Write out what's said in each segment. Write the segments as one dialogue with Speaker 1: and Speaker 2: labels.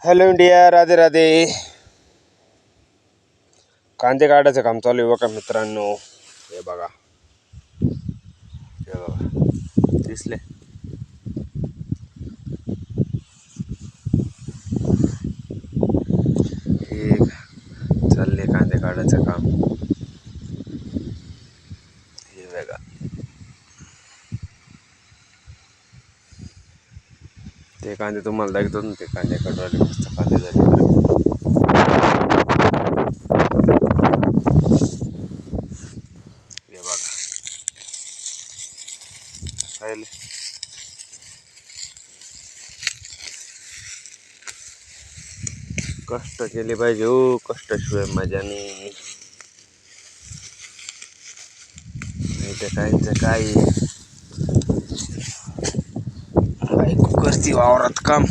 Speaker 1: Hello India, Radhe Radhe. कांदे काढायचं काम चालू आहे बघा मित्रांनो. हे बघा, हे बघा, दिसले. हे चालले कांदे काढायचं काम. हे बघा, ते कांदे तुम्हाला दाखवतो ना. ते कांदे काढवायला मस्त कांदे झाले. हे बघा, पाहिले. कष्ट केले पाहिजे हो, कष्टाशिवाय मजा नाही. ते काहींचं काय बायको करती वावरात काम,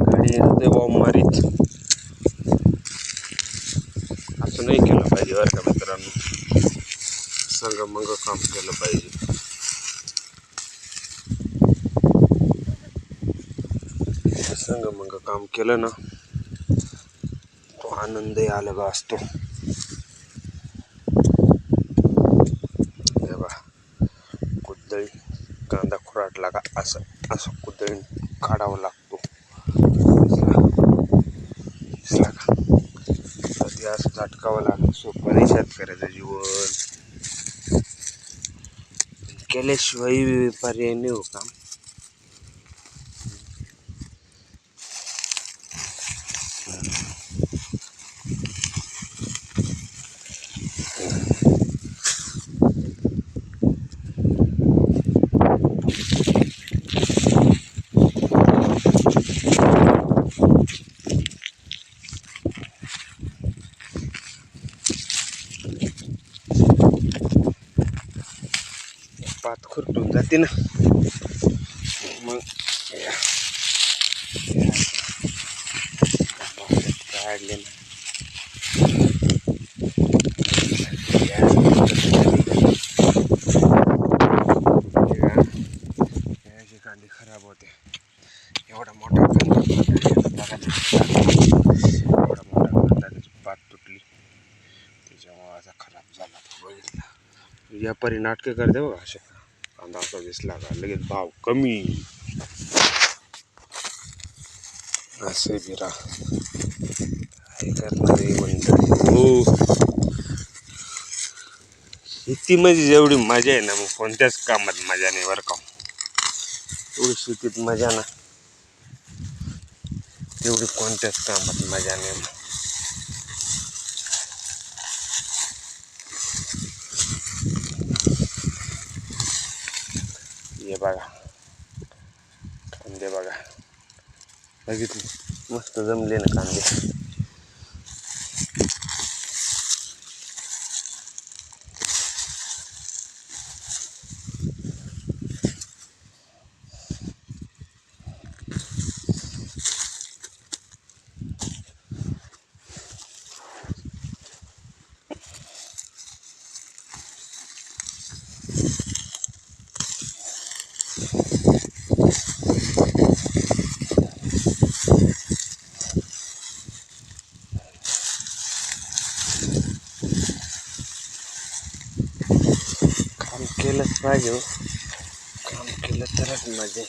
Speaker 1: गाडी ते बॉम्ब मारीत. असं नाही केलं पाहिजे बरं का मित्रांनो. संग मग काम केलं पाहिजे. संग मग काम केलं ना, तो आनंदही अलग असतो. हे बघा, कुदळी कांदा खुराटला का असं असं कुदळी काढावं लागतो. दिसला का? ते असं झटकावं लागतं. सोपं नाही शेतकऱ्याचं जीवन. केल्याशिवाय पर्याय नाही हो काम. पात खुरटून जाते ना मग. काढले ना, कांदे खराब होते. एवढा मोठा कांदा, एवढा मोठा कांदा, त्याची पात तुटली, त्याच्यामुळे असा खराब झाला. बघितला, व्यापारी नाटके करते बघा असे. कांदा असा दिसला का लगेच भाव कमी. असे बिरा काय करणारे मंडळी हो. शेतीमध्ये जेवढी मजा आहे ना, मग कोणत्याच कामात मजा नाही बरं का. एवढी शेतीत मजा ना, तेवढी कोणत्याच कामात मजा नाही. हे बघा कांदे, बघा बघितले, मस्त जमले ना कांदे. काम केलंच पाहिजे हो. काम केलं तरच मजा.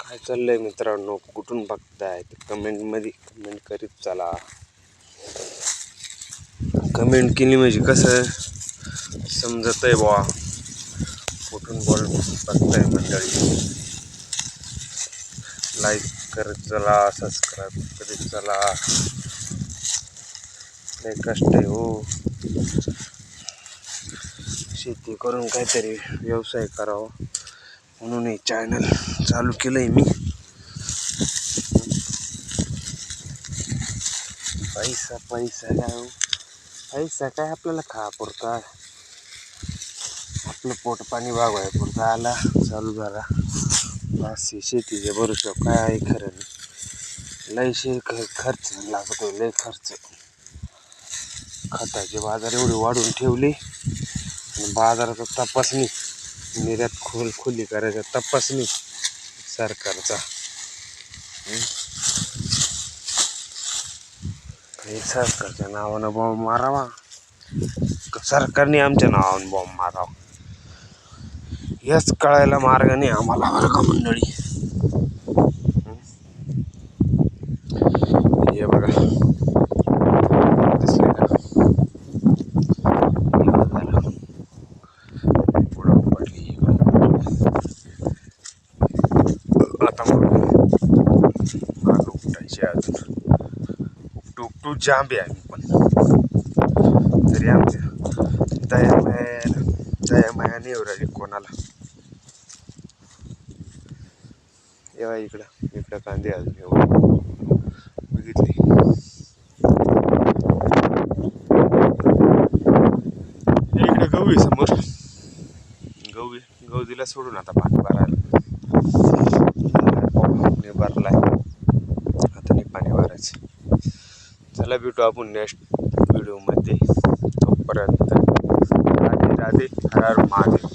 Speaker 1: काय चाललंय मित्रांनो, कुठून बघताय ते कमेंटमध्ये कमेंट करीत चला. कमेंट केली म्हणजे कसं समजत आहे बुवा कुठून बघताय मंडळी. लाईक करत चला, सबस्क्राईब करीत चला. लय कष्ट आहे हो. शेती करून काहीतरी व्यवसाय करावा म्हणून हे चॅनल चालू केलंय मी. पैसा पैसा काय हो, पैसा काय आपल्याला खापुरता, आपलं पोट पाणी भागवाय पुरता आला चालू झाला बस. शेतीच्या भरोश्यावर काय आहे खरं नाही. लय खर्च लागतो, लय खर्च. खताचे बाजार एवढे वाढवून ठेवले आणि बाजाराचा तपासणी, निर्यात खुली करायचा तपासणी सरकारचा. काही सरकारच्या नावानं बॉम्ब मारावा, सरकारने आमच्या नावानं बॉम्ब मारावा, हेच कळायला मार्ग नाही आम्हाला बरं का मंडळी. हे बघा दिसले का, पुढं पडली आता माग उठायचे अजून. उपटू जांबे आम्ही पण, तरी आमच्या दया माया नाही येऊ राहिली कोणाला. येवा इकडं कांदे अजून एवढं बघितले. इकडे गहू आहे समोर, गहू दिला सोडून आता पाणी भरायला. भरलाय आता नाही पाणी भरायचं. चला भेटू आपण नेक्स्ट व्हिडिओमध्ये. तोपर्यंत राधे राधे, हर हर महादेव.